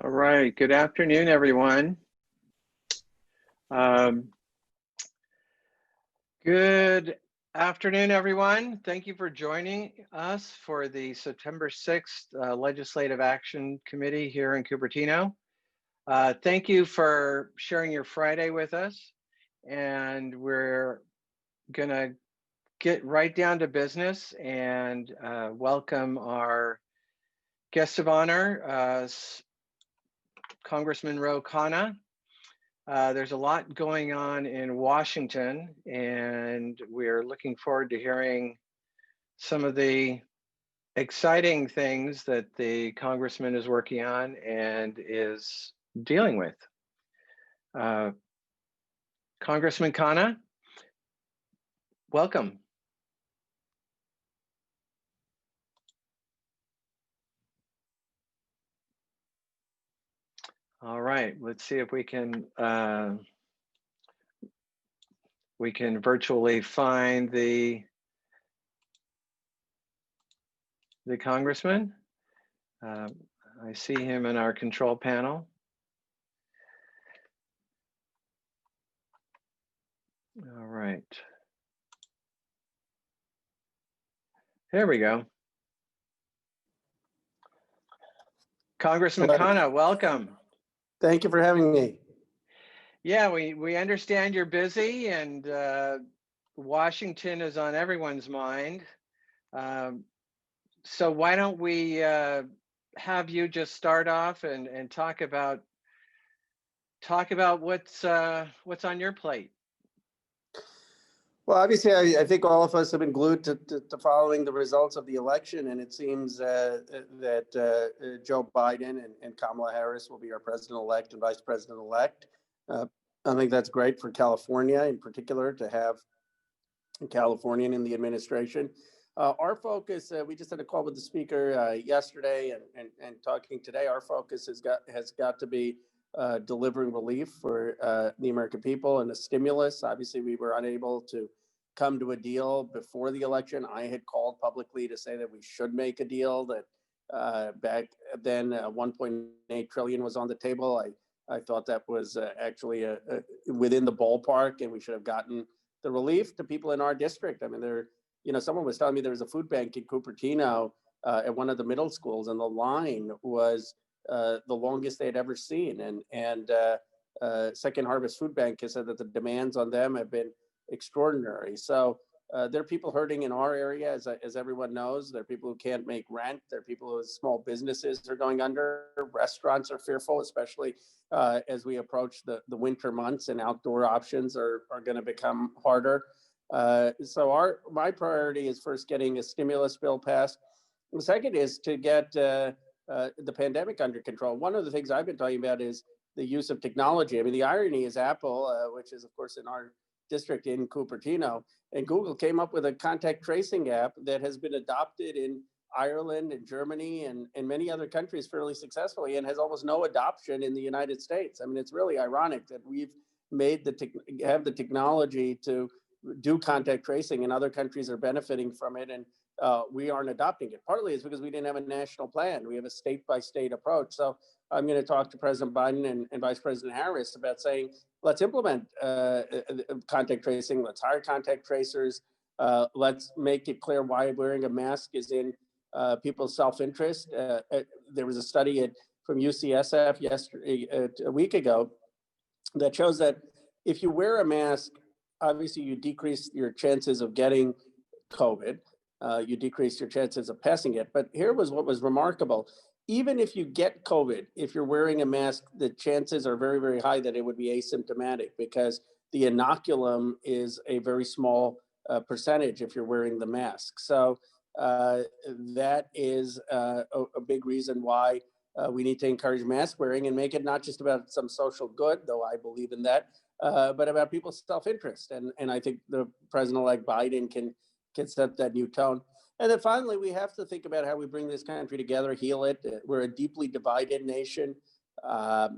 All right, good afternoon, everyone. Good afternoon, everyone. Thank you for joining us for the September 6th Legislative Action Committee here in Cupertino. Thank you for sharing your Friday with us. And we're gonna get right down to business and welcome our guest of honor, Congressman Ro Khanna. There's a lot going on in Washington, and we're looking forward to hearing some of the exciting things that the congressman is working on and is dealing with. Congressman Khanna, welcome. All right, let's see if we can virtually find the congressman. I see him in our control panel. All right. There we go. Congressman Khanna, welcome. Thank you for having me. Yeah, we understand you're busy, and Washington is on everyone's mind. So why don't we have you just start off and talk about what's on your plate? Well, obviously, I think all of us have been glued to following the results of the election, and it seems that Joe Biden and Kamala Harris will be our president-elect and vice president-elect. I think that's great for California in particular to have a Californian in the administration. Our focus, we just had a call with the speaker yesterday and talking today, our focus has got to be delivering relief for the American people and a stimulus. Obviously, we were unable to come to a deal before the election. I had called publicly to say that we should make a deal, that back then 1.8 trillion was on the table. I thought that was actually within the ballpark, and we should have gotten the relief to people in our district. I mean, someone was telling me there was a food bank in Cupertino at one of the middle schools, and the line was the longest they had ever seen. And Second Harvest Food Bank has said that the demands on them have been extraordinary. So there are people hurting in our area, as everyone knows. There are people who can't make rent. There are people whose small businesses are going under. Restaurants are fearful, especially as we approach the winter months, and outdoor options are going to become harder. So my priority is first getting a stimulus bill passed. The second is to get the pandemic under control. One of the things I've been talking about is the use of technology. I mean, the irony is Apple, which is of course in our district in Cupertino, and Google came up with a contact tracing app that has been adopted in Ireland and Germany and many other countries fairly successfully, and has almost no adoption in the United States. I mean, it's really ironic that we've have the technology to do contact tracing, and other countries are benefiting from it, and we aren't adopting it. Partly it's because we didn't have a national plan. We have a state-by-state approach. So I'm going to talk to President Biden and Vice President Harris about saying, let's implement contact tracing. Let's hire contact tracers. Let's make it clear why wearing a mask is in people's self-interest. There was a study from UCSF a week ago that shows that if you wear a mask, obviously you decrease your chances of getting COVID. You decrease your chances of passing it. But here was what was remarkable. Even if you get COVID, if you're wearing a mask, the chances are very, very high that it would be asymptomatic, because the inoculum is a very small percentage if you're wearing the mask. So that is a big reason why we need to encourage mask wearing and make it not just about some social good, though I believe in that, but about people's self-interest. And I think the president-elect Biden can set that new tone. And then finally, we have to think about how we bring this country together, heal it. We're a deeply divided nation. I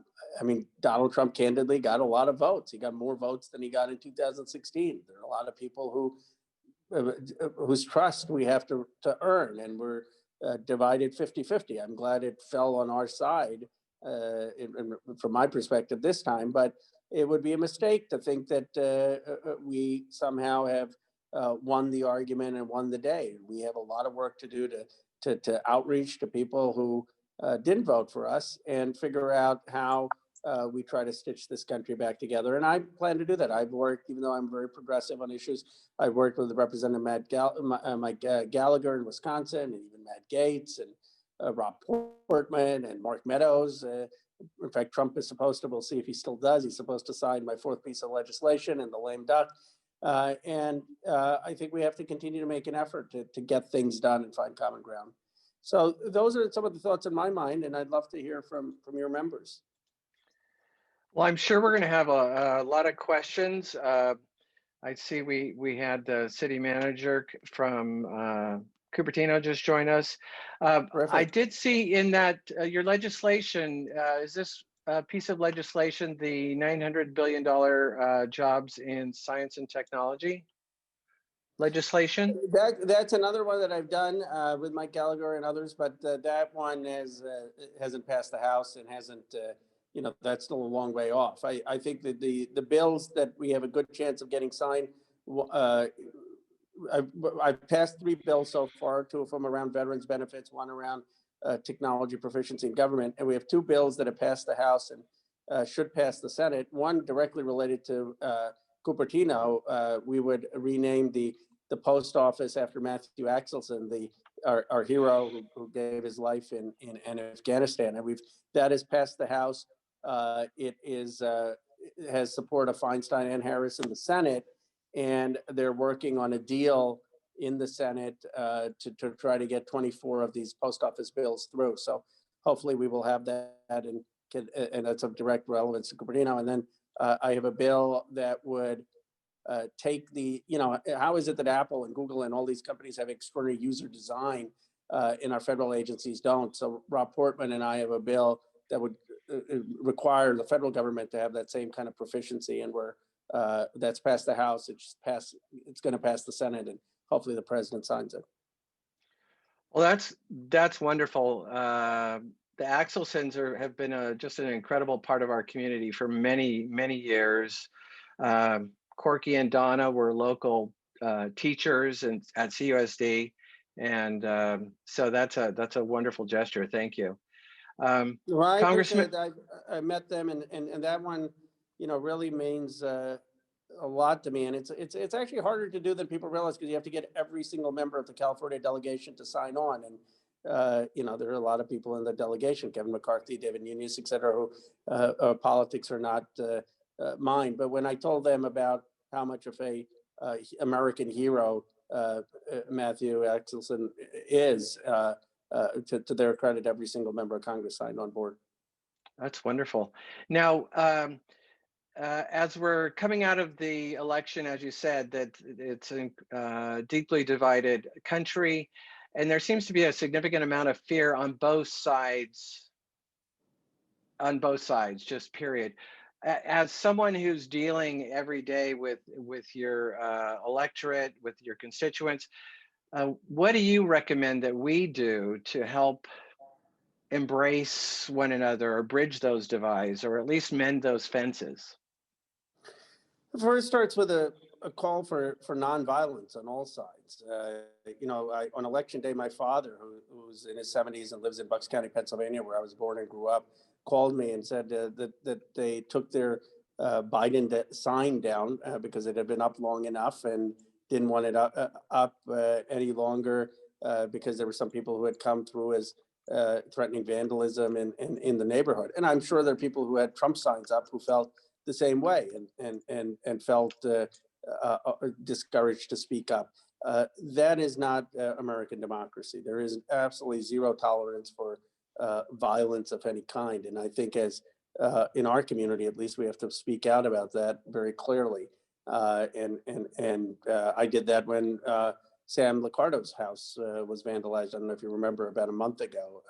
mean, Donald Trump candidly got a lot of votes. He got more votes than he got in 2016. There are a lot of people whose trust we have to earn, and we're divided 50-50. I'm glad it fell on our side from my perspective this time, but it would be a mistake to think that we somehow have won the argument and won the day. We have a lot of work to do to outreach to people who didn't vote for us and figure out how we try to stitch this country back together. And I plan to do that. I've worked, even though I'm very progressive on issues, I've worked with Representative Mike Gallagher in Wisconsin, and even Matt Gaetz and Rob Portman and Mark Meadows. In fact, Trump is supposed to, we'll see if he still does, he's supposed to sign my fourth piece of legislation in the lame duck. And I think we have to continue to make an effort to get things done and find common ground. So those are some of the thoughts in my mind, and I'd love to hear from your members. Well, I'm sure we're going to have a lot of questions. I see we had the city manager from Cupertino just join us. I did see in that your legislation, is this piece of legislation the $900 billion jobs in science and technology legislation? That's another one that I've done with Mike Gallagher and others, but that one hasn't passed the House and hasn't, that's still a long way off. I think that the bills that we have a good chance of getting signed, I've passed 3 bills so far, 2 of them around veterans benefits, 1 around technology proficiency in government. And we have 2 bills that have passed the House and should pass the Senate. One directly related to Cupertino. We would rename the post office after Matthew Axelson, our hero who gave his life in Afghanistan. And that has passed the House. It has support of Feinstein and Harris in the Senate, and they're working on a deal in the Senate to try to get 24 of these post office bills through. So hopefully we will have that, and that's of direct relevance to Cupertino. And then I have a bill that would take how is it that Apple and Google and all these companies have extraordinary user design and our federal agencies don't? So Rob Portman and I have a bill that would require the federal government to have that same kind of proficiency, and that's passed the House. It's going to pass the Senate, and hopefully the president signs it. Well, that's wonderful. The Axelsons have been just an incredible part of our community for many, many years. Corky and Donna were local teachers at CUSD, and so that's a wonderful gesture. Thank you. Well, Congressman, I met them, and that one, really means a lot to me. And it's actually harder to do than people realize, because you have to get every single member of the California delegation to sign on. And there are a lot of people in the delegation, Kevin McCarthy, David Nunes, et cetera, who politics are not mine. But when I told them about how much of a American hero Matthew Axelson is, to their credit, every single member of Congress signed on board. That's wonderful. Now, as we're coming out of the election, as you said, that it's a deeply divided country, and there seems to be a significant amount of fear on both sides, just period. As someone who's dealing every day with your electorate, with your constituents, what do you recommend that we do to help embrace one another, or bridge those divides, or at least mend those fences? First starts with a call for nonviolence on all sides. On election day, my father, who's in his 70s and lives in Bucks County, Pennsylvania, where I was born and grew up, called me and said that they took their Biden sign down because it had been up long enough, and didn't want it up any longer because there were some people who had come through as threatening vandalism in the neighborhood. And I'm sure there are people who had Trump signs up who felt the same way and felt discouraged to speak up. That is not American democracy. There is absolutely zero tolerance for violence of any kind. And I think as in our community, at least, we have to speak out about that very clearly. And I did that when Sam Liccardo's house was vandalized. I don't know if you remember, about a month ago.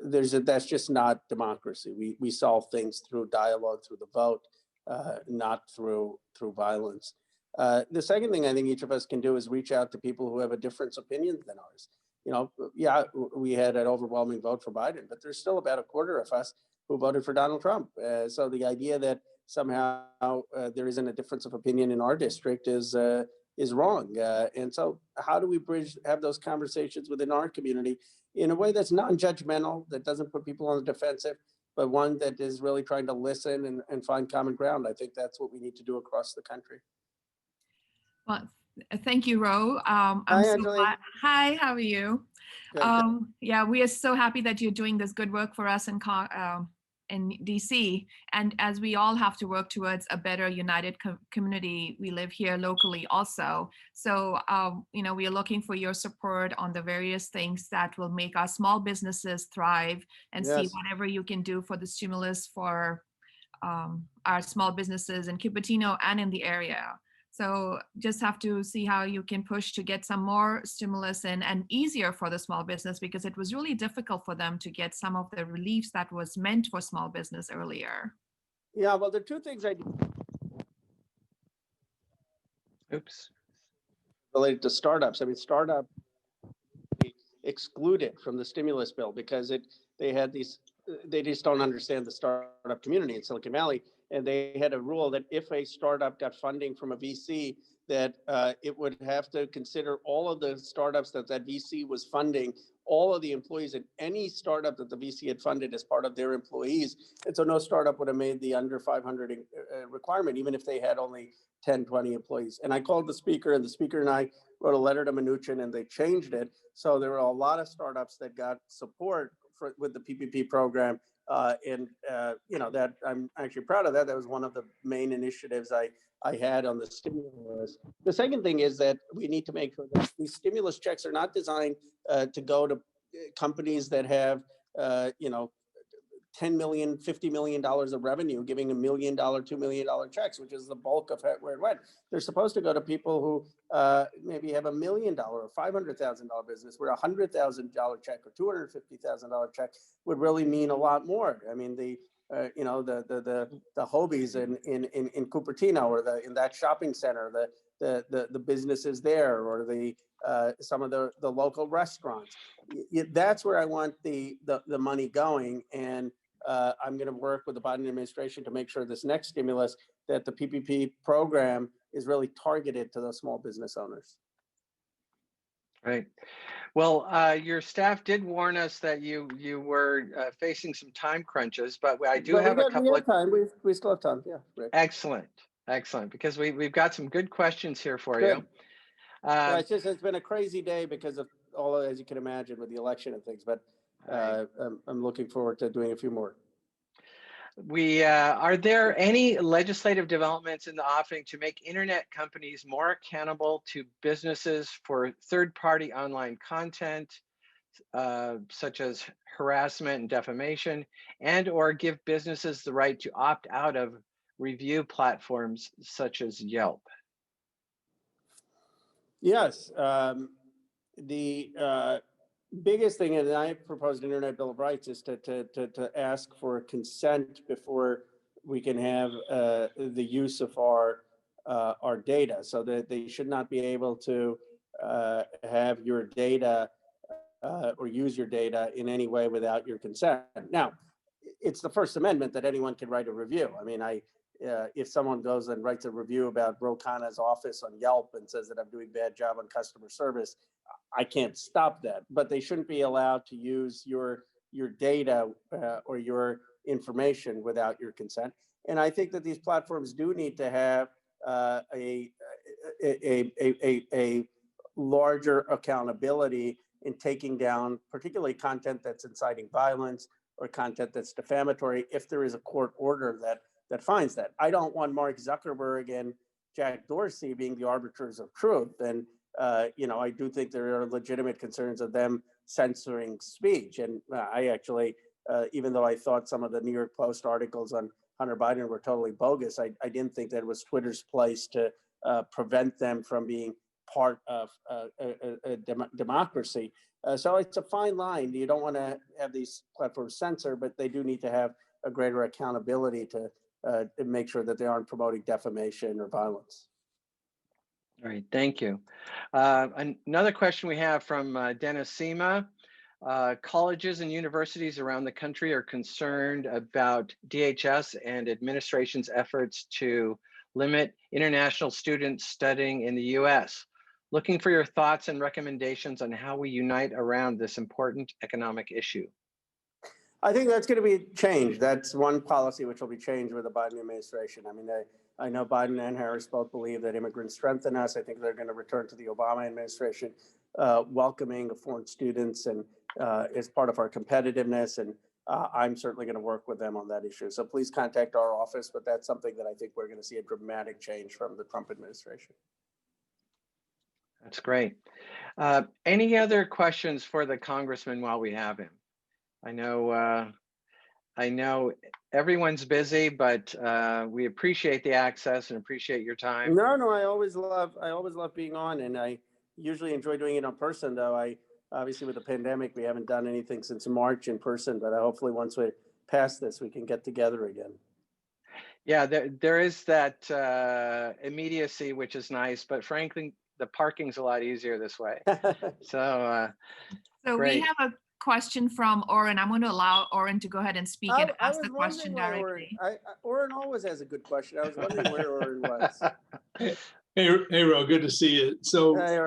That's just not democracy. We solve things through dialogue, through the vote, not through violence. The second thing I think each of us can do is reach out to people who have a different opinion than ours. We had an overwhelming vote for Biden, but there's still about a quarter of us who voted for Donald Trump. So the idea that somehow there isn't a difference of opinion in our district is wrong. And so how do we have those conversations within our community in a way that's non-judgmental, that doesn't put people on the defensive, but one that is really trying to listen and find common ground? I think that's what we need to do across the country. Well, thank you, Ro. I'm Hi, so Angela. glad. Hi, how are you? Good. Yeah, we are so happy that you're doing this good work for us in DC. And as we all have to work towards a better united community, we live here locally also. So, we are looking for your support on the various things that will make our small businesses thrive, and see Yes. whatever you can do for the stimulus for our small businesses in Cupertino and in the area. So just have to see how you can push to get some more stimulus in, and easier for the small business, because it was really difficult for them to get some of the reliefs that was meant for small business earlier. Yeah, well, there are two things I do Oops. related to startups. I mean, startup excluded from the stimulus bill because they just don't understand the startup community in Silicon Valley. And they had a rule that if a startup got funding from a VC, that it would have to consider all of the startups that VC was funding, all of the employees in any startup that the VC had funded as part of their employees. And so no startup would have made the under 500 requirement, even if they had only 10, 20 employees. And I called the speaker, and the speaker and I wrote a letter to Mnuchin, and they changed it. So there were a lot of startups that got support with the PPP program. That I'm actually proud of that. That was one of the main initiatives I had on the stimulus. The second thing is that we need to make sure that these stimulus checks are not designed to go to companies that have, $10 million, $50 million of revenue, giving $1 million, $2 million checks, which is the bulk of where it went. They're supposed to go to people who maybe have $1 million or $500,000 business, where $100,000 check or $250,000 check would really mean a lot more. I mean, the Hobies in Cupertino, or in that shopping center, the businesses there, or some of the local restaurants. That's where I want the money going. And I'm going to work with the Biden administration to make sure this next stimulus, that the PPP program is really targeted to those small business owners. Right. Well, your staff did warn us that you were facing some time crunches, but I do have a couple of time. We still have time. Yeah. Rick. Excellent, because we've got some good questions here for Good. you. Yeah, it's been a crazy day because of all, as you can imagine, with the election and things. But I'm looking forward to doing a few more. Are there any legislative developments in the offing to make internet companies more accountable to businesses for third-party online content, such as harassment and defamation, and/or give businesses the right to opt out of review platforms such as Yelp? Yes. The biggest thing, and I proposed an Internet Bill of Rights, is to ask for consent before we can have the use of our data, so that they should not be able to have your data or use your data in any way without your consent. Now, it's the First Amendment that anyone can write a review. I mean, if someone goes and writes a review about Ro Khanna's office on Yelp and says that I'm doing a bad job on customer service, I can't stop that. But they shouldn't be allowed to use your data or your information without your consent. And I think that these platforms do need to have a larger accountability in taking down particularly content that's inciting violence or content that's defamatory, if there is a court order that finds that. I don't want Mark Zuckerberg and Jack Dorsey being the arbiters of truth. And, I do think there are legitimate concerns of them censoring speech. And I actually, even though I thought some of the New York Post articles on Hunter Biden were totally bogus, I didn't think that it was Twitter's place to prevent them from being part of a democracy. So it's a fine line. You don't want to have these platforms censor, but they do need to have a greater accountability to make sure that they aren't promoting defamation or violence. All right, thank you. Another question we have from Dennis Seema. Colleges and universities around the country are concerned about DHS and administration's efforts to limit international students studying in the US. Looking for your thoughts and recommendations on how we unite around this important economic issue. I think that's going to be changed. That's one policy which will be changed with the Biden administration. I mean, I know Biden and Harris both believe that immigrants strengthen us. I think they're going to return to the Obama administration, welcoming of foreign students and as part of our competitiveness. And I'm certainly going to work with them on that issue. So please contact our office, but that's something that I think we're going to see a dramatic change from the Trump administration. That's great. Any other questions for the congressman while we have him? I know everyone's busy, but we appreciate the access and appreciate your time. No, I always love being on, and I usually enjoy doing it in person. Though obviously with the pandemic, we haven't done anything since March in person. But hopefully once we pass this, we can get together again. Yeah, there is that immediacy, which is nice, but frankly, the parking's a lot easier this way. So we have a question from Oren. I'm going to allow Oren to go ahead and speak and ask the question directly. Oren always has a good question. I was wondering where Oren was. Hey, Ro, good to see you. So, hey,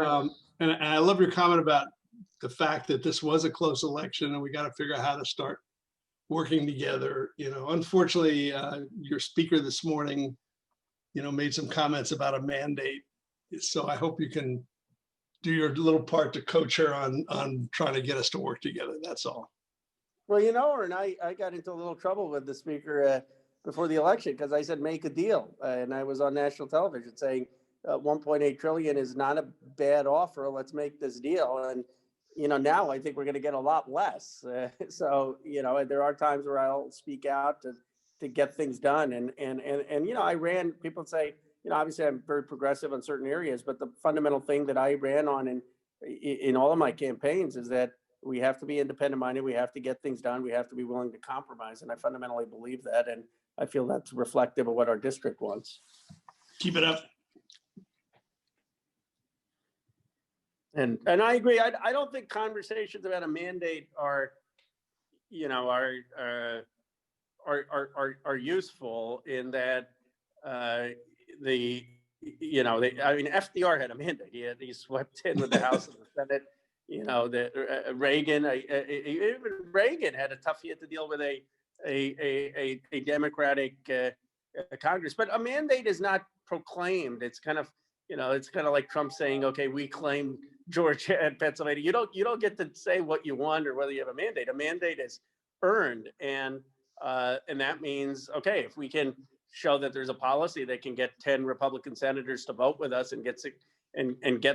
and I love your comment about the fact that this was a close election and we got to figure out how to start working together. You know, unfortunately, your speaker this morning, made some comments about a mandate. So I hope you can do your little part to coach her on trying to get us to work together. That's all. Well, and I got into a little trouble with the speaker before the election because I said, make a deal. And I was on national television saying 1.8 trillion is not a bad offer. Let's make this deal. And, now I think we're going to get a lot less. So, there are times where I'll speak out to get things done. And I ran, people say, obviously I'm very progressive on certain areas, but the fundamental thing that I ran on in all of my campaigns is that we have to be independent minded. We have to get things done. We have to be willing to compromise. And I fundamentally believe that. And I feel that's reflective of what our district wants. Keep it up. And I agree. I don't think conversations about a mandate are useful in that, FDR had a mandate. He swept in with the House and the Senate. Reagan, even Reagan had a tough year to deal with a Democratic Congress. But a mandate is not proclaimed. It's kind of like Trump saying, "Okay, we claim Georgia and Pennsylvania." You don't get to say what you want or whether you have a mandate. A mandate is earned, and that means, okay, if we can show that there's a policy that can get 10 Republican senators to vote with us and get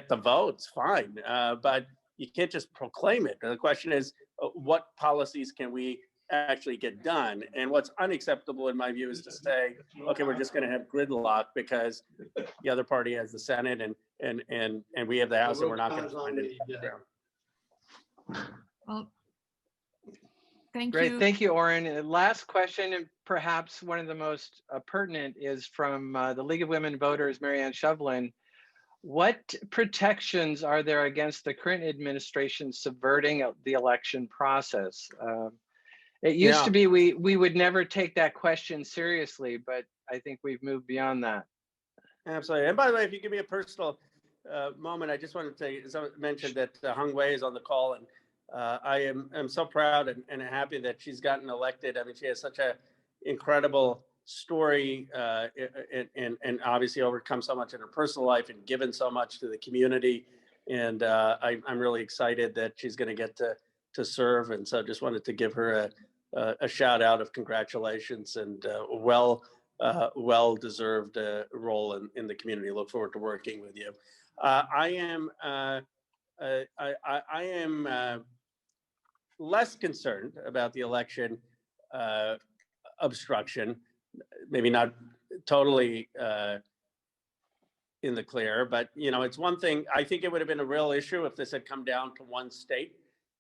the votes, fine. But you can't just proclaim it. The question is, what policies can we actually get done? And what's unacceptable in my view is to say, okay, we're just going to have gridlock because the other party has the Senate and we have the House and we're not going to find it. Well, thank Great. you. Thank you, Oren. Last question, and perhaps one of the most pertinent, is from the League of Women Voters, Marianne Shovlin. What protections are there against the current administration subverting the election process? It used to be we would never take that question seriously, but I think we've moved beyond that. Absolutely. And by the way, if you give me a personal moment, I just wanted to mention that Hung Wei is on the call, and I am so proud and happy that she's gotten elected. I mean, she has such an incredible story and obviously overcome so much in her personal life and given so much to the community. And I'm really excited that she's going to get to serve. And so just wanted to give her a shout out of congratulations and well-deserved role in the community. Look forward to working with you. I am less concerned about the election obstruction, maybe not totally in the clear, but it's one thing. I think it would have been a real issue if this had come down to one state,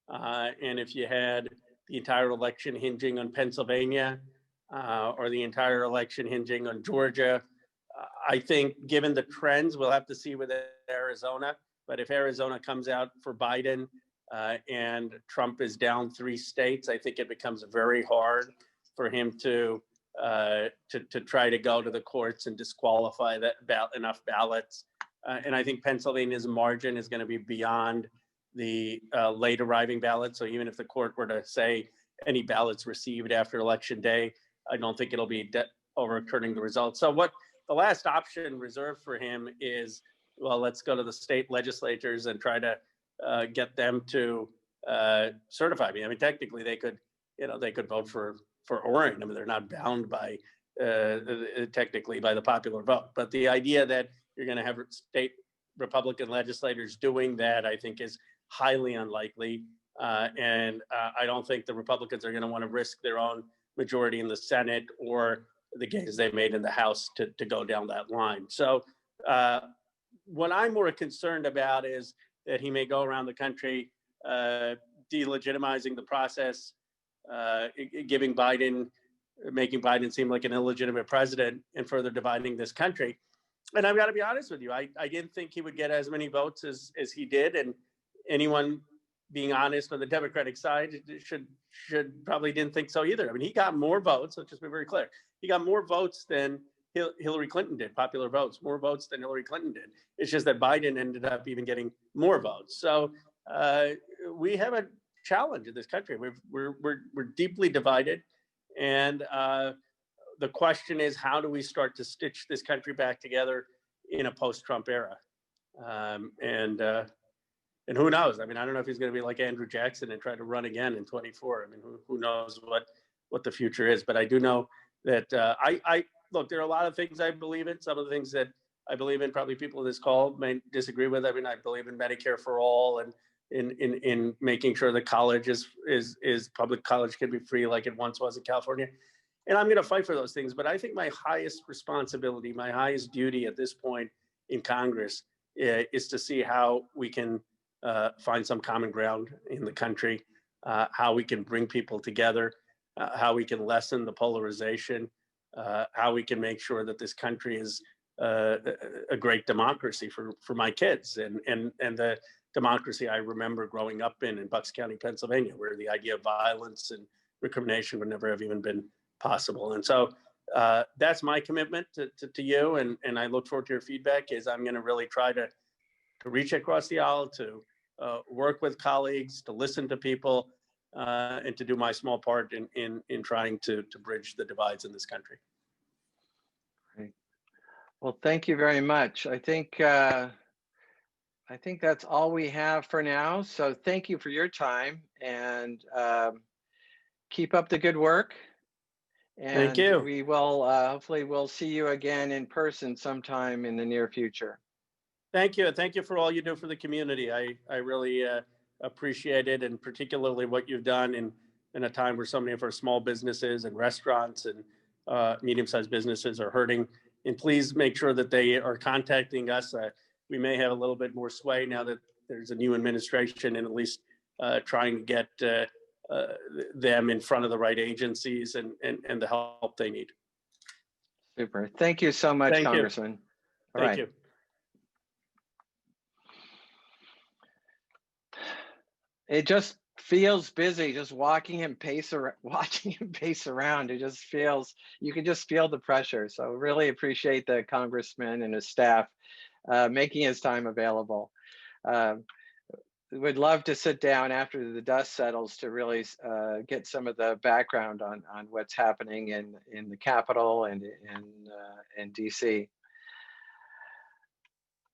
and if you had the entire election hinging on Pennsylvania or the entire election hinging on Georgia. I think given the trends, we'll have to see with Arizona, but if Arizona comes out for Biden and Trump is down 3 states, I think it becomes very hard for him to try to go to the courts and disqualify enough ballots. And I think Pennsylvania's margin is going to be beyond the late arriving ballots. So even if the court were to say any ballots received after Election Day, I don't think it'll be overturning the results. So what the last option reserved for him is, well, let's go to the state legislatures and try to get them to certify me. I mean, technically they could vote for Oregon. I mean, they're not bound by technically by the popular vote. But the idea that you're going to have state Republican legislators doing that, I think, is highly unlikely. And I don't think the Republicans are going to want to risk their own majority in the Senate or the gains they made in the House to go down that line. So what I'm more concerned about is that he may go around the country delegitimizing the process, making Biden seem like an illegitimate president and further dividing this country. And I've got to be honest with you, I didn't think he would get as many votes as he did. And anyone being honest on the Democratic side should probably didn't think so either. I mean, he got more votes, let's just be very clear. He got more votes than Hillary Clinton did, popular votes, more votes than Hillary Clinton did. It's just that Biden ended up even getting more votes. So we have a challenge in this country. We're deeply divided. And the question is, how do we start to stitch this country back together in a post-Trump era? And who knows? I mean, I don't know if he's going to be like Andrew Jackson and try to run again in 24. I mean, who knows what the future is? But I do know that I look, there are a lot of things I believe in. Some of the things that I believe in, probably people in this call may disagree with. I mean, I believe in Medicare for all and in making sure that college is public college can be free like it once was in California. And I'm going to fight for those things. But I think my highest responsibility, my highest duty at this point in Congress is to see how we can find some common ground in the country, how we can bring people together, how we can lessen the polarization, how we can make sure that this country is a great democracy for my kids and the democracy I remember growing up in Bucks County, Pennsylvania, where the idea of violence and recrimination would never have even been possible. And so that's my commitment to you. And I look forward to your feedback. Is I'm going to really try to reach across the aisle, to work with colleagues, to listen to people, and to do my small part in trying to bridge the divides in this country. Great. Well, thank you very much. I think that's all we have for now. So thank you for your time, and keep up the good work. And thank you. We will hopefully we'll see you again in person sometime in the near future. Thank you. Thank you for all you do for the community. I really appreciate it, and particularly what you've done in a time where so many of our small businesses and restaurants and medium-sized businesses are hurting. And please make sure that they are contacting us. We may have a little bit more sway now that there's a new administration, and at least trying to get them in front of the right agencies and the help they need. Super. Thank you so much, Thank Congressman. You. All Thank right. you. It just feels busy, just watching him pace around. It just feels, you can just feel the pressure. So really appreciate the congressman and his staff making his time available. Would love to sit down after the dust settles to really get some of the background on what's happening in the Capitol and in DC.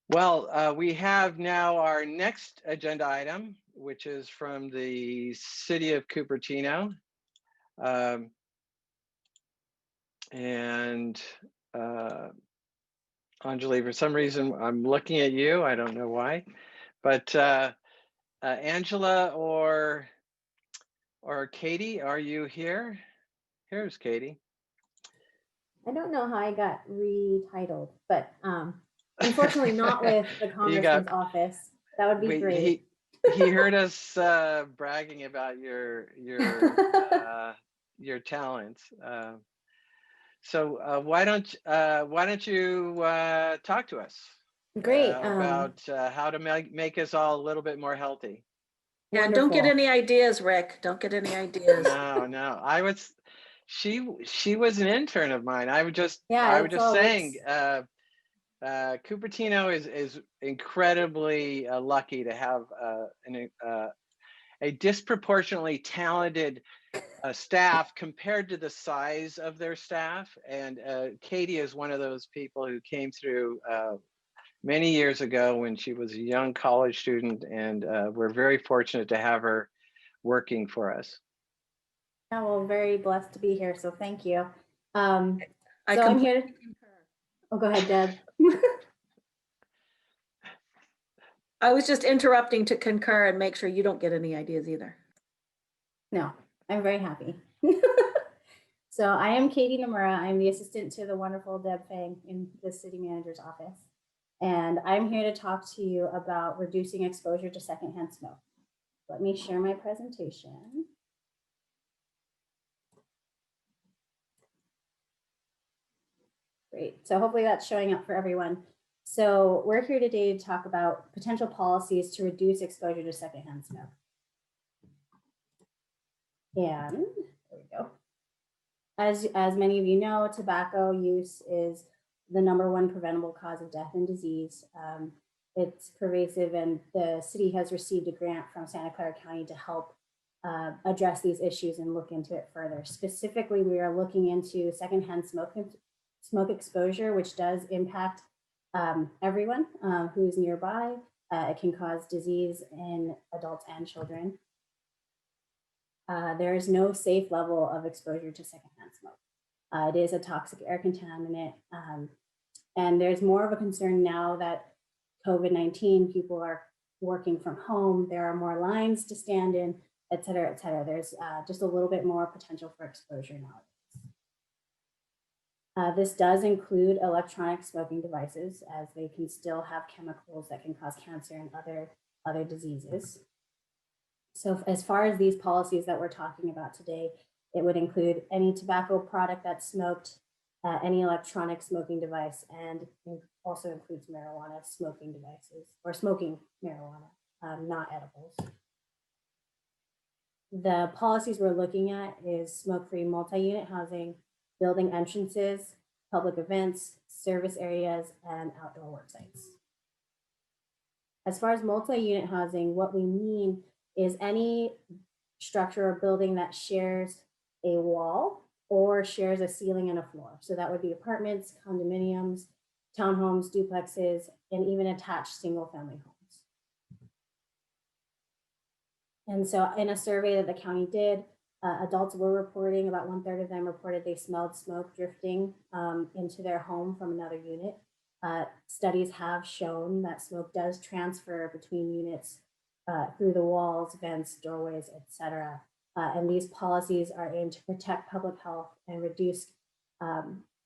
Well, we have now our next agenda item, which is from the city of Cupertino. And Anjali, for some reason, I'm looking at you. I don't know why, but Angela or Katie, are you here? Here's Katie. I don't know how I got retitled, but unfortunately not with the congressman's office. That would be great. He heard us bragging about your talents. So why don't you talk to us? Great. About how to make us all a little bit more healthy. Yeah, don't get Wonderful. any ideas, Rick. Don't get any ideas. No. She was an intern of mine. I was just saying, Cupertino is incredibly lucky to have a disproportionately talented staff compared to the size of their staff. And Katie is one of those people who came through many years ago when she was a young college student, and we're very fortunate to have her working for us. Yeah, well, very blessed to be here, so thank you. I'm I here. completely concur. Oh, go ahead, Deb. I was just interrupting to concur and make sure you don't get any ideas either. No, I'm very happy. So I am Katie Nomura. I'm the assistant to the wonderful Deb Fang in the city manager's office. And I'm here to talk to you about reducing exposure to secondhand smoke. Let me share my presentation. Great. So hopefully that's showing up for everyone. So we're here today to talk about potential policies to reduce exposure to secondhand smoke. And there we go. As many of you know, tobacco use is the #1 preventable cause of death and disease. It's pervasive, and the city has received a grant from Santa Clara County to help address these issues and look into it further. Specifically, we are looking into secondhand smoke exposure, which does impact everyone who's nearby. It can cause disease in adults and children. There is no safe level of exposure to secondhand smoke. It is a toxic air contaminant. And there's more of a concern now that COVID-19, people are working from home, there are more lines to stand in, et cetera, et cetera. There's just a little bit more potential for exposure nowadays. This does include electronic smoking devices, as they can still have chemicals that can cause cancer and other diseases. So as far as these policies that we're talking about today, it would include any tobacco product that's smoked, any electronic smoking device, and also includes marijuana smoking devices, or smoking marijuana, not edibles. The policies we're looking at is smoke-free multi-unit housing, building entrances, public events, service areas, and outdoor work sites. As far as multi-unit housing, what we mean is any structure or building that shares a wall or shares a ceiling and a floor. So that would be apartments, condominiums, townhomes, duplexes, and even attached single-family homes. And so in a survey that the county did, adults were reporting, about 1/3 of them reported they smelled smoke drifting into their home from another unit. Studies have shown that smoke does transfer between units through the walls, vents, doorways, etc. And these policies are aimed to protect public health and reduce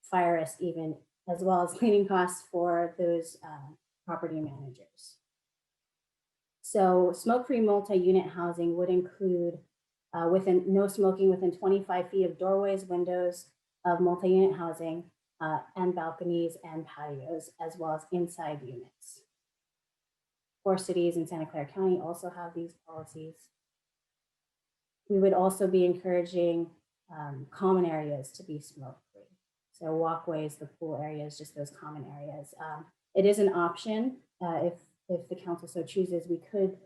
fire risk, even, as well as cleaning costs for those property managers. So smoke-free multi-unit housing would include no smoking within 25 feet of doorways, windows of multi-unit housing, and balconies and patios, as well as inside units. 4 cities in Santa Clara County also have these policies. We would also be encouraging common areas to be smoke-free. So walkways, the pool areas, just those common areas. It is an option. If the council so chooses, we could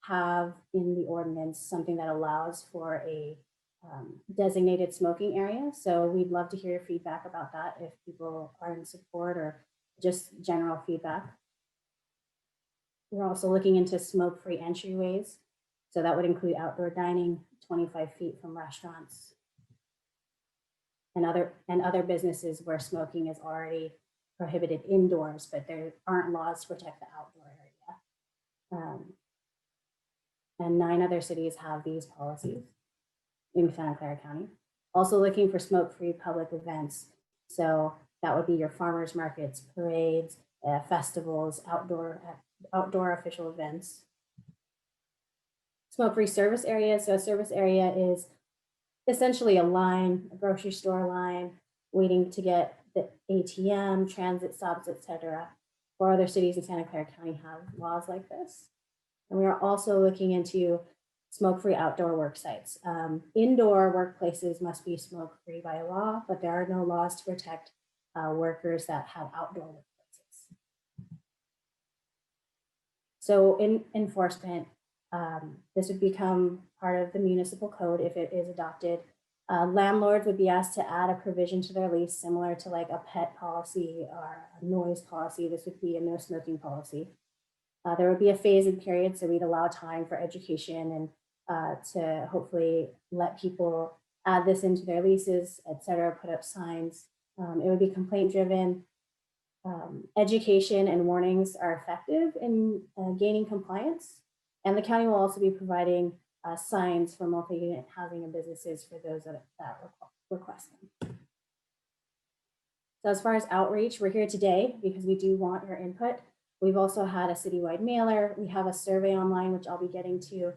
have in the ordinance something that allows for a designated smoking area. So we'd love to hear your feedback about that, if people are in support or just general feedback. We're also looking into smoke-free entryways. So that would include outdoor dining, 25 feet from restaurants, and other businesses where smoking is already prohibited indoors, but there aren't laws to protect the outdoor area. And 9 other cities have these policies in Santa Clara County. Also looking for smoke-free public events. So that would be your farmers markets, parades, festivals, outdoor official events. Smoke-free service areas. So a service area is essentially a line, a grocery store line, waiting to get the ATM, transit stops, etc. 4 other cities in Santa Clara County have laws like this. And we are also looking into smoke-free outdoor work sites. Indoor workplaces must be smoke-free by law, but there are no laws to protect workers that have outdoor workplaces. So in enforcement, this would become part of the municipal code if it is adopted. Landlords would be asked to add a provision to their lease similar to like a pet policy or a noise policy. This would be a no smoking policy. There would be a phase-in period, so we'd allow time for education and to hopefully let people add this into their leases, et cetera, put up signs. It would be complaint-driven. Education and warnings are effective in gaining compliance. And the county will also be providing signs for multi-unit housing and businesses for those that request them. So as far as outreach, we're here today because we do want your input. We've also had a citywide mailer. We have a survey online, which I'll be getting to.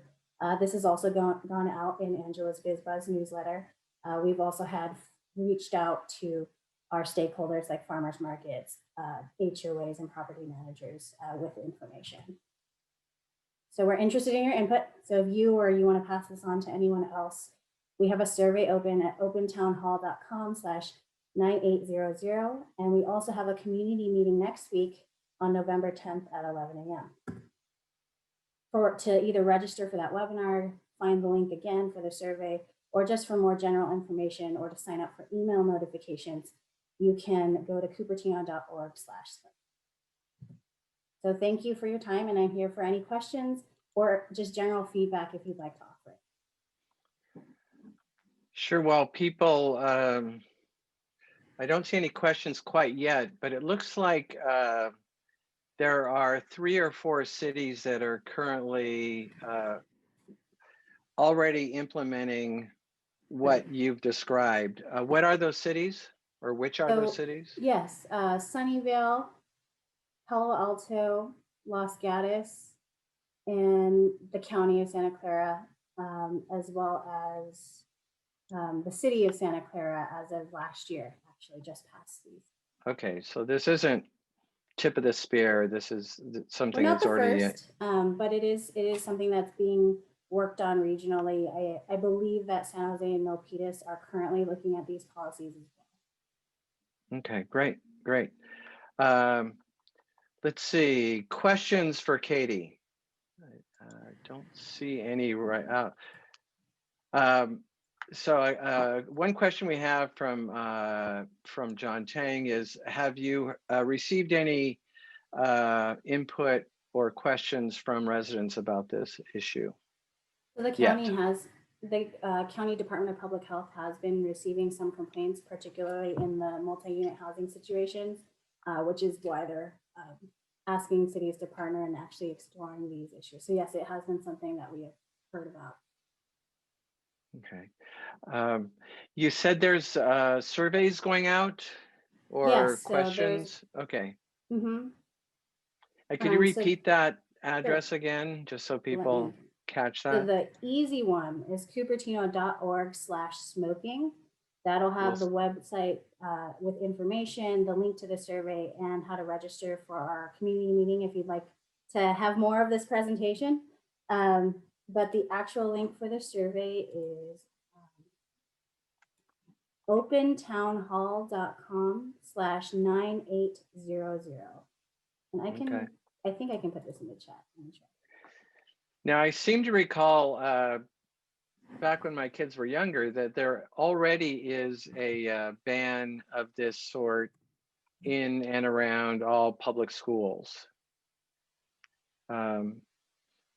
This has also gone out in Angela's BizBuzz newsletter. We've also reached out to our stakeholders like farmers markets, HOAs, and property managers with information. So we're interested in your input. So if you or you want to pass this on to anyone else, we have a survey open at opentownhall.com/9800. And we also have a community meeting next week on November 10th at 11 a.m. To either register for that webinar, find the link again for the survey, or just for more general information or to sign up for email notifications, you can go to cupertino.org/. So thank you for your time, and I'm here for any questions or just general feedback if you'd like to offer it. Sure. Well, people, I don't see any questions quite yet, but it looks like there are 3 or 4 cities that are currently already implementing what you've described. What are those cities, or which are those cities? Yes, Sunnyvale, Palo Alto, Los Gatos, and the county of Santa Clara, as well as the city of Santa Clara as of last year, actually just passed these. Okay, so this isn't tip of the spear. This is something We're not that's the already. first, but it is something that's being worked on regionally. I believe that San Jose and Milpitas are currently looking at these policies as well. Okay, great. Let's see, questions for Katie. I don't see any right out. So one question we have from John Tang is, have you received any input or questions from residents about this issue? So the county the County Department of Public Health has been receiving some complaints, particularly in the multi-unit housing situations, which is why they're asking cities to partner and actually exploring these issues. So yes, it has been something that we have heard about. Okay. You said there's surveys going out or yes, questions? Okay. Mm-hmm. Could you repeat that address again, just so people catch that? So the easy one is cupertino.org/smoking. That'll have the website with information, the link to the survey, and how to register for our community meeting if you'd like to have more of this presentation. But the actual link for the survey is opentownhall.com/9800. And I think I can put this in the chat. Now, I seem to recall back when my kids were younger that there already is a ban of this sort in and around all public schools.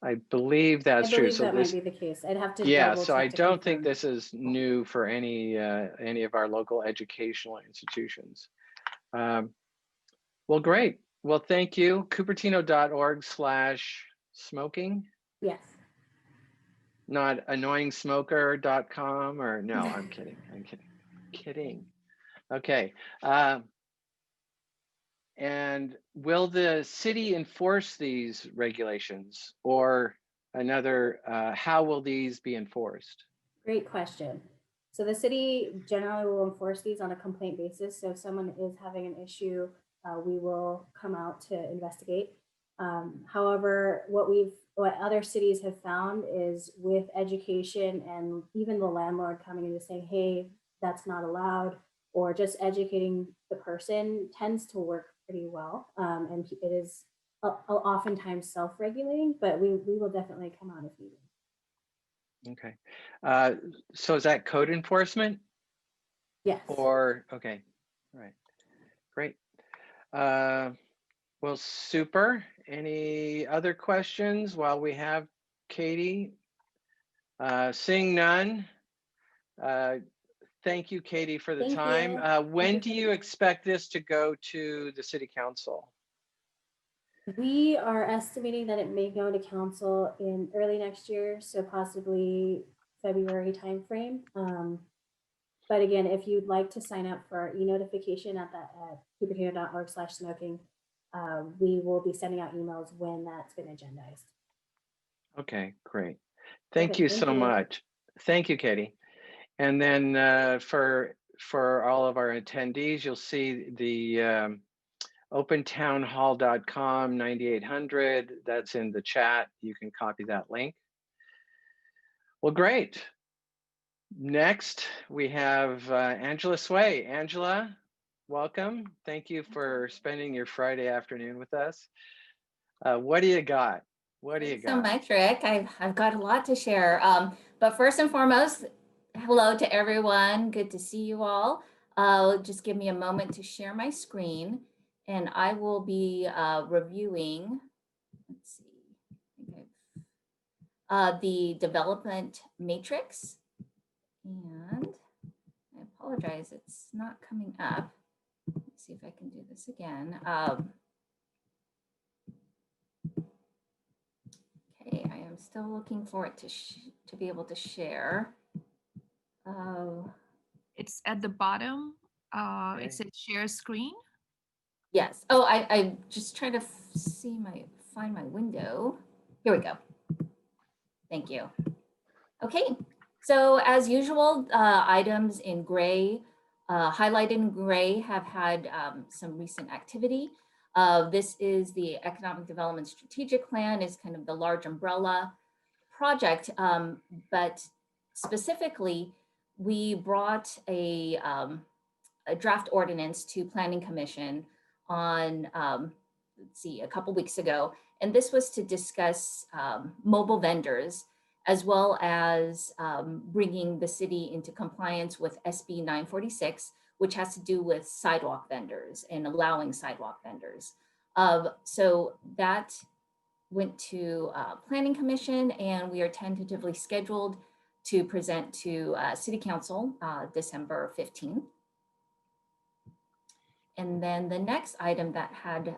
I believe that's true. So that might be the case. I'd have to double so check I don't think this is new for any of our local educational institutions. Well, great. Well, thank you. Cupertino.org/smoking. Yes. Not annoyingsmoker.com or no, I'm kidding. Okay. And will the city enforce these regulations, or how will these be enforced? Great question. So the city generally will enforce these on a complaint basis. So if someone is having an issue, we will come out to investigate. However, what we've what other cities have found is with education and even the landlord coming in and saying, hey, that's not allowed, or just educating the person tends to work pretty well. And it is oftentimes self-regulating, but we will definitely come out if needed. Okay. So is that code enforcement Yes. or, okay, all right, great. Well, super. Any other questions while we have Katie? Seeing none. Thank you, Katie, for the Thank time. you. When do you expect this to go to the city council? We are estimating that it may go to council in early next year, so possibly February timeframe. But again, if you'd like to sign up for our e-notification at cupertino.org/smoking, we will be sending out emails when that's been agendized. Okay, great. Thank Okay, you thank so you. much. Thank you, Katie. And then for all of our attendees, you'll see the opentownhall.com 9800. That's in the chat. You can copy that link. Well, great. Next, we have Angela Sway. Angela, welcome. Thank you for spending your Friday afternoon with us. What do you got? What do you Thanks so got? much, Rick. I've got a lot to share. But first and foremost, hello to everyone. Good to see you all. Just give me a moment to share my screen, and I will be reviewing. Let's see. The development matrix, and I apologize, it's not coming up. Let's see if I can do this again. Okay, I am still looking for it to be able to share. It's at the bottom. Okay. It says share screen. Yes. Oh, I just trying to find my window. Here we go. Thank you. Okay. So as usual, items in gray, highlighted in gray, have had some recent activity. This is the Economic Development Strategic Plan, is kind of the large umbrella project, but specifically, we brought a draft ordinance to Planning Commission on, let's see, a couple weeks ago, and this was to discuss mobile vendors, as well as bringing the city into compliance with SB 946, which has to do with sidewalk vendors and allowing sidewalk vendors. So that went to Planning Commission, and we are tentatively scheduled to present to City Council December 15th. And then the next item that had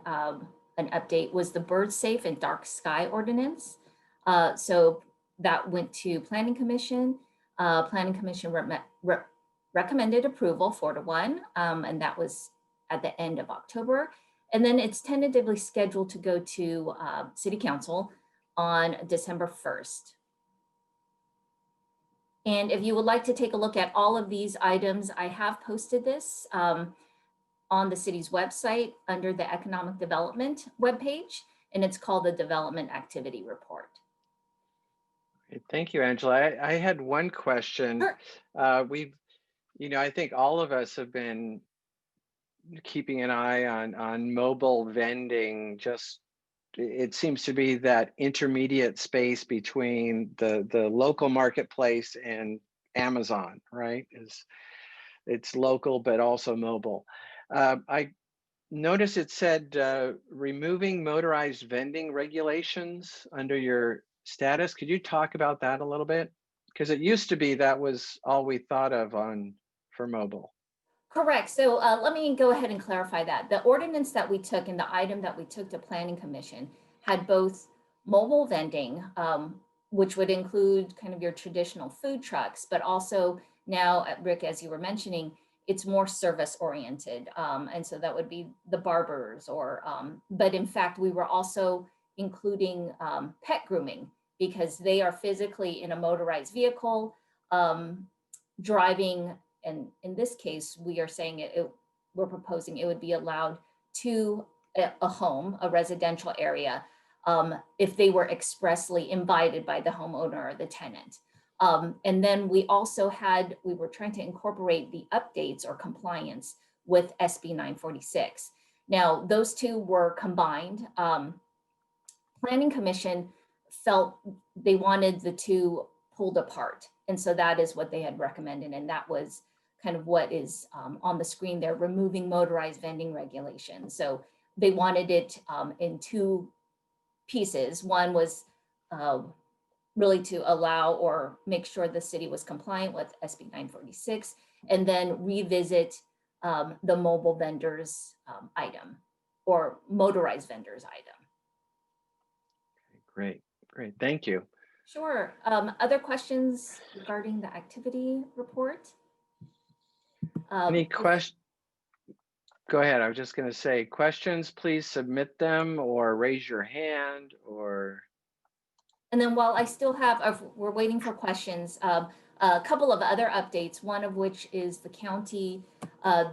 an update was the bird safe and dark sky ordinance. So that went to Planning Commission. Planning Commission recommended approval 4-1, and that was at the end of October. And then it's tentatively scheduled to go to City Council on December 1st. And if you would like to take a look at all of these items, I have posted this on the city's website under the Economic Development webpage, and it's called the Development Activity Report. Thank you, Angela. I had one question. Sure. I think all of us have been keeping an eye on mobile vending. Just it seems to be that intermediate space between the local marketplace and Amazon, right? It's local but also mobile. I noticed it said removing motorized vending regulations under your status. Could you talk about that a little bit? Because it used to be that was all we thought of for mobile. Correct. So let me go ahead and clarify that. The ordinance that we took and the item that we took to Planning Commission had both mobile vending, which would include kind of your traditional food trucks, but also now, Rick, as you were mentioning, it's more service oriented. And so that would be the barbers but in fact, we were also including pet grooming, because they are physically in a motorized vehicle driving. And in this case, we are saying we're proposing it would be allowed to a home, a residential area, if they were expressly invited by the homeowner or the tenant. And then we were trying to incorporate the updates or compliance with SB 946. Now, those two were combined. Planning Commission felt they wanted the two pulled apart. And so that is what they had recommended. And that was kind of what is on the screen there, removing motorized vending regulations. So they wanted it in two pieces. One was really to allow or make sure the city was compliant with SB 946, and then revisit the mobile vendors item or motorized vendors item. Great, great, thank you. Sure. Other questions regarding the activity report? Any questions? Go ahead. I was just going to say, questions, please submit them or raise your hand or. And then while I still have, we're waiting for questions, a couple of other updates, one of which is the county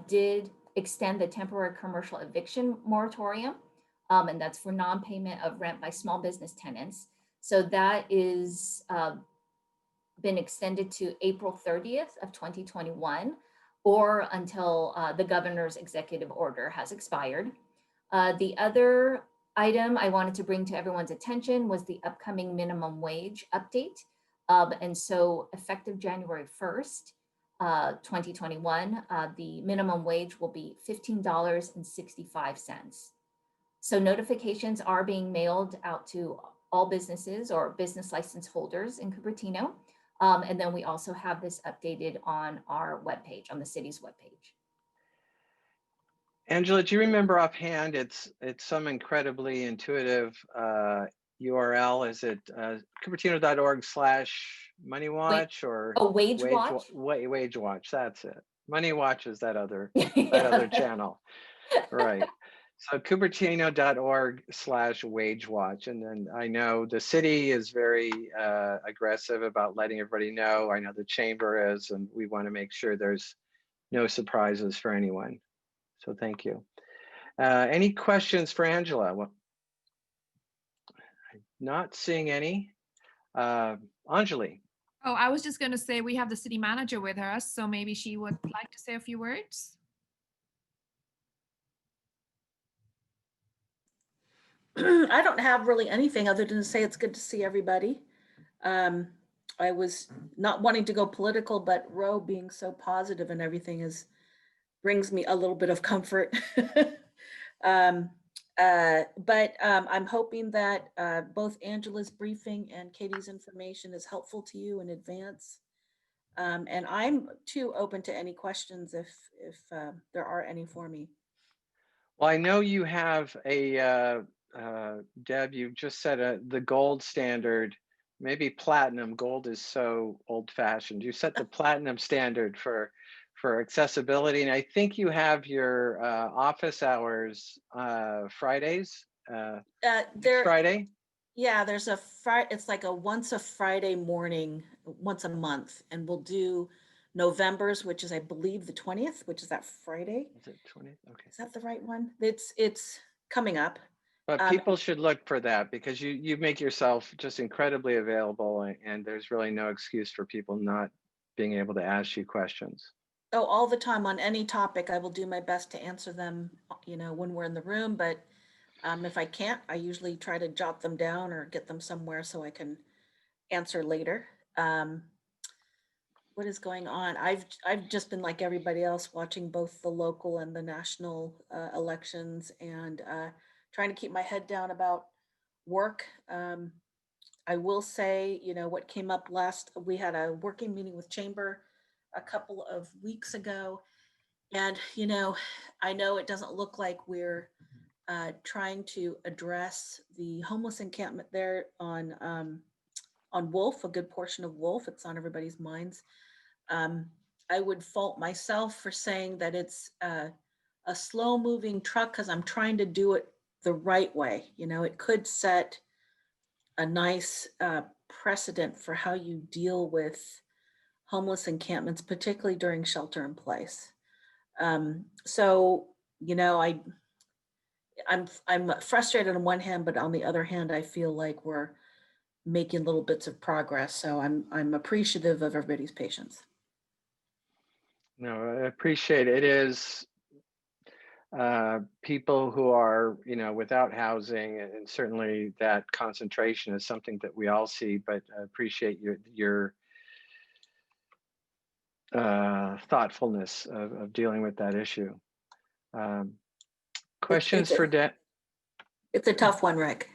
did extend the temporary commercial eviction moratorium, and that's for non-payment of rent by small business tenants. So that is been extended to April 30th of 2021, or until the governor's executive order has expired. The other item I wanted to bring to everyone's attention was the upcoming minimum wage update. And so effective January 1st, 2021, the minimum wage will be $15.65. So notifications are being mailed out to all businesses or business license holders in Cupertino. And then we also have this updated on our webpage, on the city's webpage. Angela, do you remember offhand, it's some incredibly intuitive URL. Is it cupertino.org/moneywatch or Wage Watch? Wage Watch, that's it. Money Watch is that other other channel, right? So cupertino.org/wage watch. And then I know the city is very aggressive about letting everybody know. I know the chamber is, and we want to make sure there's no surprises for anyone. So thank you. Any questions for Angela? Well, I'm not seeing any. Anjali. Oh, I was just going to say we have the city manager with us, so maybe she would like to say a few words. I don't have really anything other than to say it's good to see everybody. I was not wanting to go political, but Roe being so positive and everything brings me a little bit of comfort. But I'm hoping that both Angela's briefing and Katie's information is helpful to you in advance. And I'm too open to any questions if there are any for me. Well, I know you have a, Deb, you just said the gold standard, maybe platinum. Gold is so old fashioned. You set the platinum standard for accessibility. And I think you have your office hours Fridays, Friday. Yeah, there's a Friday, it's like once a Friday morning, once a month. And we'll do November's, which is, I believe, the 20th, which is that Friday. Is it 20th? Okay. Is that the right one? It's coming up. But people should look for that because you make yourself just incredibly available, and there's really no excuse for people not being able to ask you questions. Oh, all the time on any topic. I will do my best to answer them, when we're in the room. But if I can't, I usually try to jot them down or get them somewhere so I can answer later. What is going on? I've just been like everybody else, watching both the local and the national elections, and trying to keep my head down about work. I will say, what came up we had a working meeting with Chamber a couple of weeks ago, and I know it doesn't look like we're trying to address the homeless encampment there on Wolf, a good portion of Wolf. It's on everybody's minds. I would fault myself for saying that it's a slow moving truck because I'm trying to do it the right way. It could set a nice precedent for how you deal with homeless encampments, particularly during shelter in place. So, I'm frustrated on one hand, but on the other hand, I feel like we're making little bits of progress. So I'm appreciative of everybody's patience. No, I appreciate it. It is people who are, without housing, and certainly that concentration is something that we all see, but I appreciate your thoughtfulness of dealing with that issue. Questions for Deb? It's a tough one, Rick.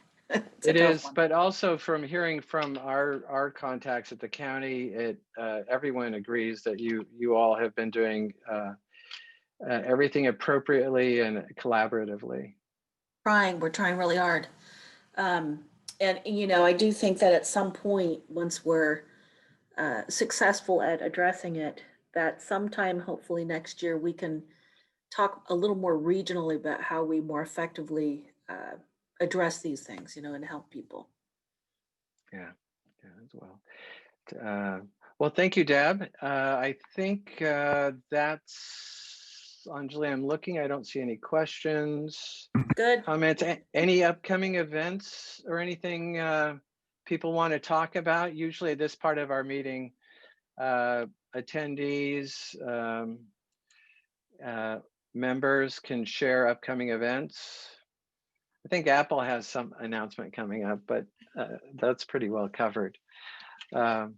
It is, but also from hearing from our contacts at the county, everyone agrees that you all have been doing everything appropriately and collaboratively. We're trying really hard. And I do think that at some point, once we're successful at addressing it, that sometime hopefully next year we can talk a little more regionally about how we more effectively address these things, and help people. Yeah, as well. Well, thank you, Deb. I think that's Anjali. I'm looking. I don't see any questions. Good. Comments. Any upcoming events or anything people want to talk about? Usually, at this part of our meeting, attendees, members can share upcoming events. I think Apple has some announcement coming up, but that's pretty well covered. Deb,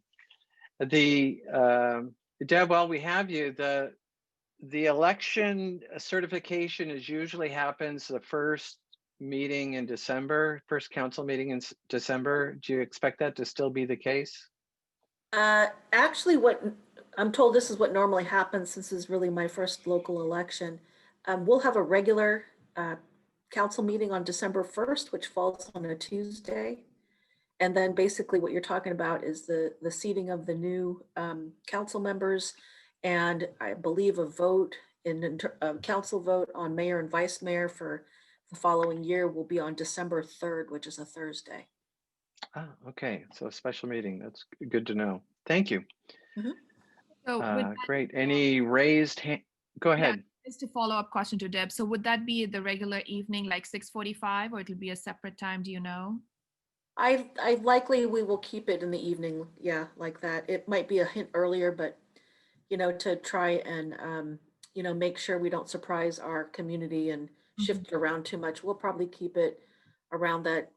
while we have you, the election certification usually happens the first meeting in December, first council meeting in December. Do you expect that to still be the case? Actually, what I'm told, this is what normally happens since this is really my first local election. We'll have a regular council meeting on December 1st, which falls on a Tuesday. And then basically what you're talking about is the seating of the new council members, and I believe a council vote on mayor and vice mayor for the following year will be on December 3rd, which is a Thursday. Oh, okay. So a special meeting. That's good to know. Thank you. So with that, great. Any raised hand? Go ahead. just a follow-up question to Deb. So would that be the regular evening, like 6:45, or it'll be a separate time? Do you know? I likely we will keep it in the evening. Yeah, like that. It might be a hint earlier, but to try and make sure we don't surprise our community and shift it around too much. We'll probably keep it around that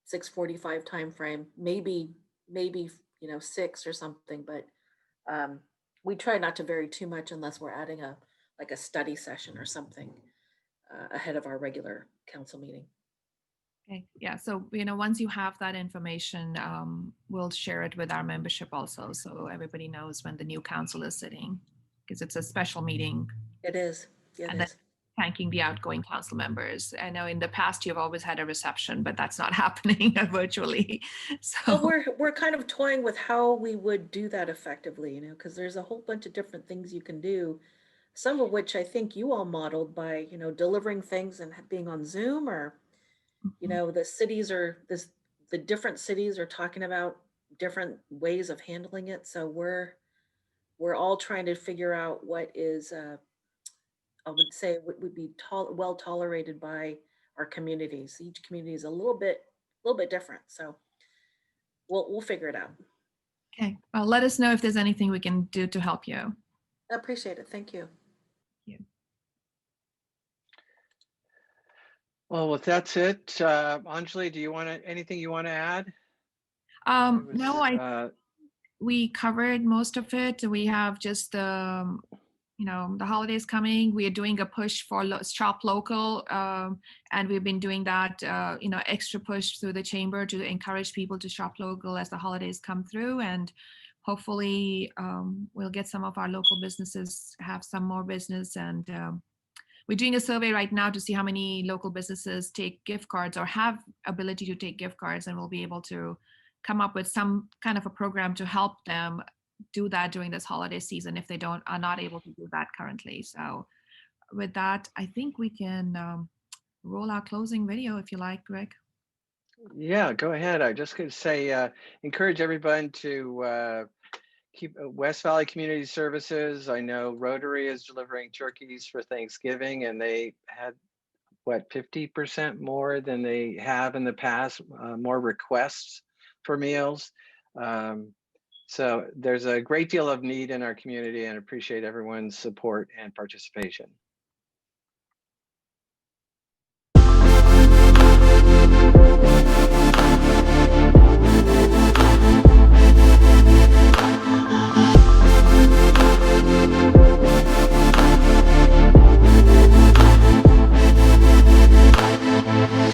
6:45 timeframe. Maybe 6 or something, but we try not to vary too much unless we're adding a study session or something ahead of our regular council meeting. Okay, yeah, so once you have that information, we'll share it with our membership also, so everybody knows when the new council is sitting, because it's a special meeting. It is. Yeah, and then thanking the outgoing council members. I know in the past you've always had a reception, but that's not happening virtually. So well, we're kind of toying with how we would do that effectively, because there's a whole bunch of different things you can do, some of which I think you all modeled by delivering things and being on Zoom, or the different cities are talking about different ways of handling it. So we're all trying to figure out what is, I would say, would be well tolerated by our communities. Each community is a little bit different. So we'll figure it out. Okay, well, let us know if there's anything we can do to help you. I appreciate it. Thank you. Well, if that's it, Anjali, do you want anything you want to add? No, we covered most of it. We have just the holidays coming. We are doing a push for shop local, and we've been doing that, extra push through the chamber to encourage people to shop local as the holidays come through, and hopefully we'll get some of our local businesses have some more business. And we're doing a survey right now to see how many local businesses take gift cards or have ability to take gift cards, and we'll be able to come up with some kind of a program to help them do that during this holiday season if they are not able to do that currently. So with that, I think we can roll our closing video if you like, Greg. Yeah, go ahead. I just could say, encourage everyone to keep West Valley Community Services. I know Rotary is delivering turkeys for Thanksgiving, and they had what, 50% more than they have in the past, more requests for meals. So there's a great deal of need in our community, and appreciate everyone's support and participation.